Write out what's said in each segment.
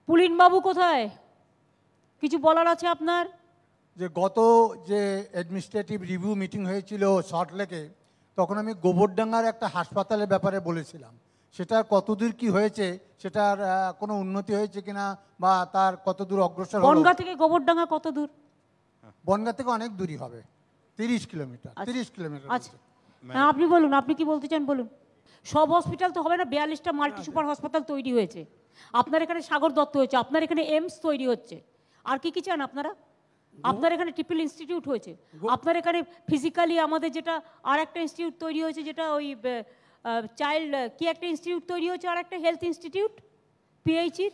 পুলিনবাবু কোথায়? কিছু বলার আছে আপনার? যে গত যে অ্যাডমিনিস্ট্রেটিভ রিভিউ মিটিং হয়েছিল সল্টলেকে, তখন আমি গোবরডাঙ্গার একটা হাসপাতালের ব্যাপারে বলেছিলাম। সেটা কতদূর কি হয়েছে, সেটার কোনো উন্নতি হয়েছে কিনা বা তার কতদূর অগ্রসর হলো? বনগাঁ থেকে গোবরডাঙ্গা কত দূর? বনগাঁ থেকে অনেক দূরই হবে, 30 কিলোমিটার। 30 কিলোমিটার। আচ্ছা, হ্যাঁ আপনি বলুন, আপনি কি বলতে চান বলুন। সব হসপিটাল তো হবে না, 42টা মাল্টি সুপার হাসপাতাল তৈরি হয়েছে। আপনার এখানে সাগর দত্ত হয়েছে, আপনার এখানে এইমস তৈরি হচ্ছে। আর কি কি চান আপনারা? আপনার এখানে ট্রিপল ইনস্টিটিউট হয়েছে, আপনার এখানে ফিজিক্যালি আমাদের যেটা আর একটা ইনস্টিটিউট তৈরি হয়েছে, যেটা ওই চাইল্ড কি একটা ইনস্টিটিউট তৈরি হয়েছে, আর একটা হেলথ ইনস্টিটিউট পিএইচির,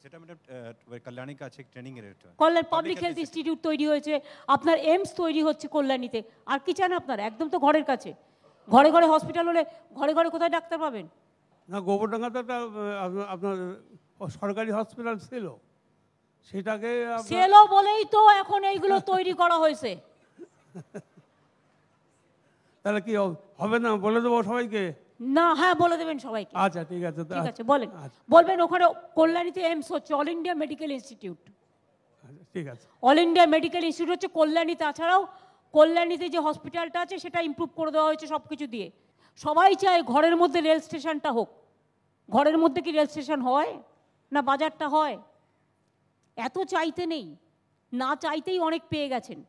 সেটা ম্যাডাম কল্যাণী কাছে ট্রেনিং এর এটা কল্যাণ পাবলিক হেলথ ইনস্টিটিউট তৈরি হয়েছে, আপনার এইমস তৈরি হচ্ছে কল্যাণীতে। আর কি চান আপনারা? একদম তো ঘরের কাছে। ঘরে ঘরে হসপিটাল হলে ঘরে ঘরে কোথায় ডাক্তার পাবেন? না, গোবরডাঙ্গাতে একটা আপনার সরকারি হসপিটাল ছিল, সেটাকে সেলো বলেই তো এখন এইগুলো তৈরি করা হয়েছে। তাহলে কি হবে না? বলে দেবো সবাইকে? না, হ্যাঁ বলে দেবেন সবাইকে। আচ্ছা ঠিক আছে, ঠিক আছে বলেন, বলবেন ওখানে কল্যাণীতে এইমস হচ্ছে, অল ইন্ডিয়া মেডিকেল ইনস্টিটিউট। ঠিক আছে, অল ইন্ডিয়া মেডিকেল ইনস্টিটিউট হচ্ছে কল্যাণী। তাছাড়াও কল্যাণীতে যে হসপিটালটা আছে সেটা ইমপ্রুভ করে দেওয়া হয়েছে সব কিছু দিয়ে। সবাই চায় ঘরের মধ্যে রেল স্টেশনটা হোক। ঘরের মধ্যে কি রেল স্টেশন হয় না বাজারটা হয়? এত চাইতে নেই, না চাইতেই অনেক পেয়ে গেছেন।